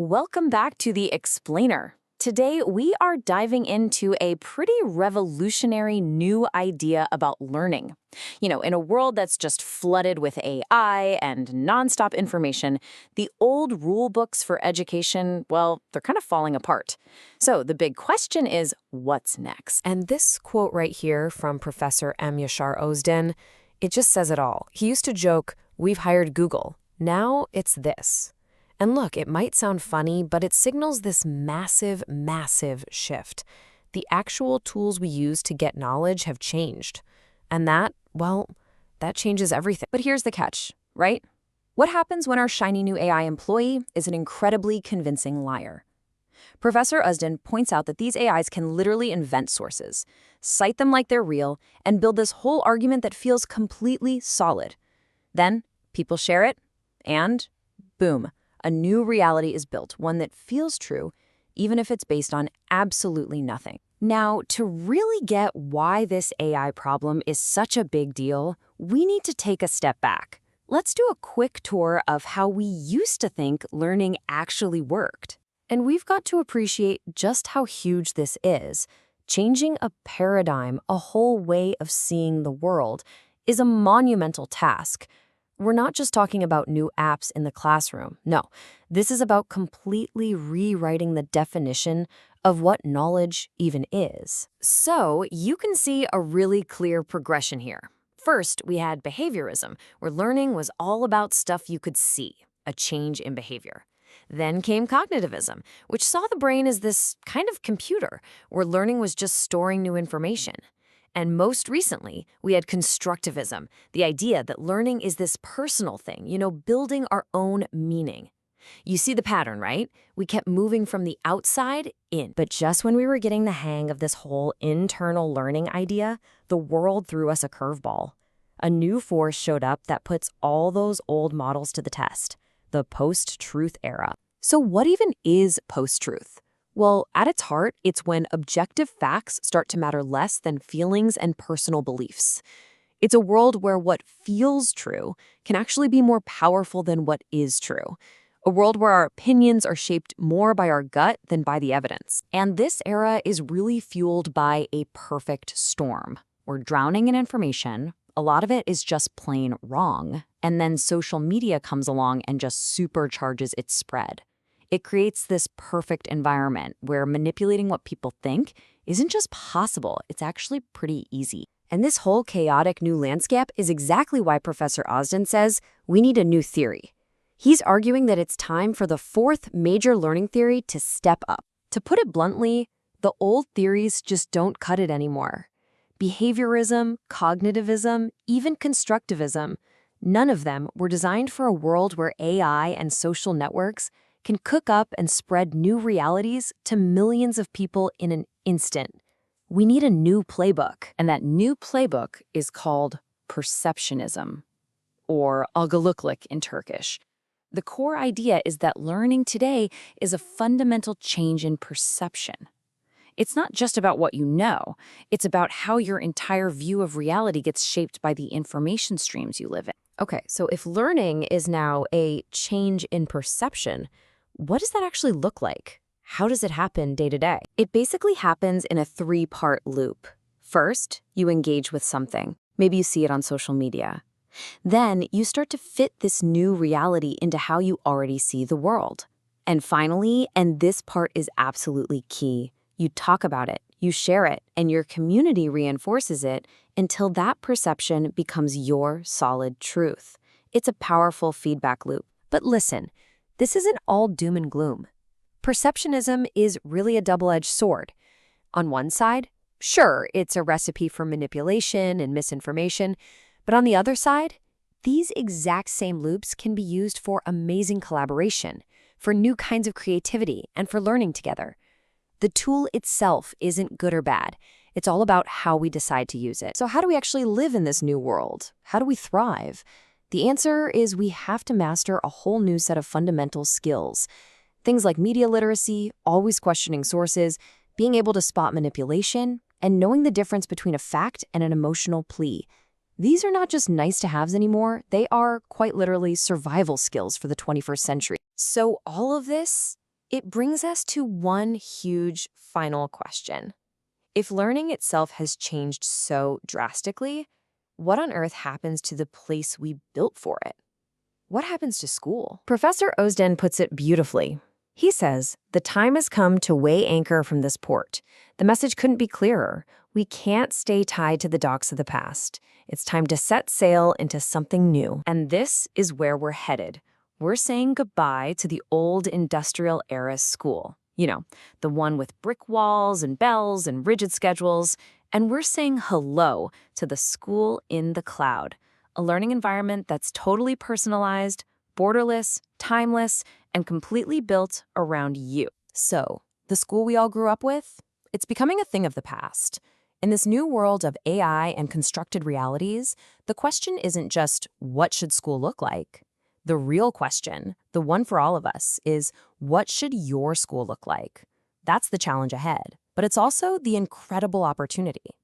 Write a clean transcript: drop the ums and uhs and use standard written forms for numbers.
Welcome back to The Explainer. Today, we are diving into a pretty revolutionary new idea about learning. In a world that's just flooded with AI and nonstop information, the old rule books for education, well, they're kind of falling apart. So the big question is, what's next? And this quote right here from Professor M. Yashar Ozden, it just says it all. He used to joke, "We've hired Google. Now it's this." And look, it might sound funny, but it signals this massive, massive shift. The actual tools we use to get knowledge have changed. And that, well, that changes everything. But here's the catch, right? What happens when our shiny new AI employee is an incredibly convincing liar? Professor Usden points out that these AIs can literally invent sources, cite them like they're real, and build this whole argument that feels completely solid. Then, people share it, and boom. A new reality is built, one that feels true, even if it's based on absolutely nothing. Now, to really get why this AI problem is such a big deal, we need to take a step back. Let's do a quick tour of how we used to think learning actually worked. And we've got to appreciate just how huge this is. Changing a paradigm, a whole way of seeing the world, is a monumental task. We're not just talking about new apps in the classroom. No, this is about completely rewriting the definition of what knowledge even is. So you can see a really clear progression here. First, we had behaviorism, where learning was all about stuff you could see, a change in behavior. Then came cognitivism, which saw the brain as this kind of computer, where learning was just storing new information. And most recently, we had constructivism, the idea that learning is this personal thing, building our own meaning. You see the pattern, right? We kept moving from the outside in. But just when we were getting the hang of this whole internal learning idea, the world threw us a curveball. A new force showed up that puts all those old models to the test, the post-truth era. So what even is post-truth? Well, at its heart, it's when objective facts start to matter less than feelings and personal beliefs. It's a world where what feels true can actually be more powerful than what is true. A world where our opinions are shaped more by our gut than by the evidence. And this era is really fueled by a perfect storm. We're drowning in information. A lot of it is just plain wrong. And then social media comes along and just supercharges its spread. It creates this perfect environment where manipulating what people think isn't just possible, it's actually pretty easy. And this whole chaotic new landscape is exactly why Professor Osden says we need a new theory. He's arguing that it's time for the fourth major learning theory to step up. To put it bluntly, the old theories just don't cut it anymore. Behaviorism, cognitivism, even constructivism, none of them were designed for a world where AI and social networks can cook up and spread new realities to millions of people in an instant. We need a new playbook. And that new playbook is called Perceptionism, or algoluklik in Turkish. The core idea is that learning today is a fundamental change in perception. It's not just about what you know, it's about how your entire view of reality gets shaped by the information streams you live in. Okay, so if learning is now a change in perception, what does that actually look like? How does it happen day to day? It basically happens in a three-part loop. First, you engage with something. Maybe you see it on social media. Then you start to fit this new reality into how you already see the world. And finally, and this part is absolutely key, you talk about it, you share it, and your community reinforces it until that perception becomes your solid truth. It's a powerful feedback loop. But listen, this isn't all doom and gloom. Perceptionism is really a double-edged sword. On one side, sure, it's a recipe for manipulation and misinformation, but on the other side, these exact same loops can be used for amazing collaboration, for new kinds of creativity, and for learning together. The tool itself isn't good or bad. It's all about how we decide to use it. So how do we actually live in this new world? How do we thrive? The answer is we have to master a whole new set of fundamental skills. Things like media literacy, always questioning sources, being able to spot manipulation, and knowing the difference between a fact and an emotional plea. These are not just nice-to-haves anymore, they are quite literally survival skills for the 21st century. So all of this, It brings us to one huge final question. If learning itself has changed so drastically, what on earth happens to the place we built for it? What happens to school? Professor Ozden puts it beautifully. He says, the time has come to weigh anchor from this port. The message couldn't be clearer. We can't stay tied to the docks of the past. It's time to set sail into something new. And this is where we're headed. We're saying goodbye to the old industrial era school. You know, the one with brick walls and bells and rigid schedules. And we're saying hello to the school in the cloud, a learning environment that's totally personalized, borderless, timeless, and completely built around you. So, the school we all grew up with? It's becoming a thing of the past. In this new world of AI and constructed realities, the question isn't just, what should school look like? The real question, the one for all of us, is what should your school look like? That's the challenge ahead, but it's also the incredible opportunity.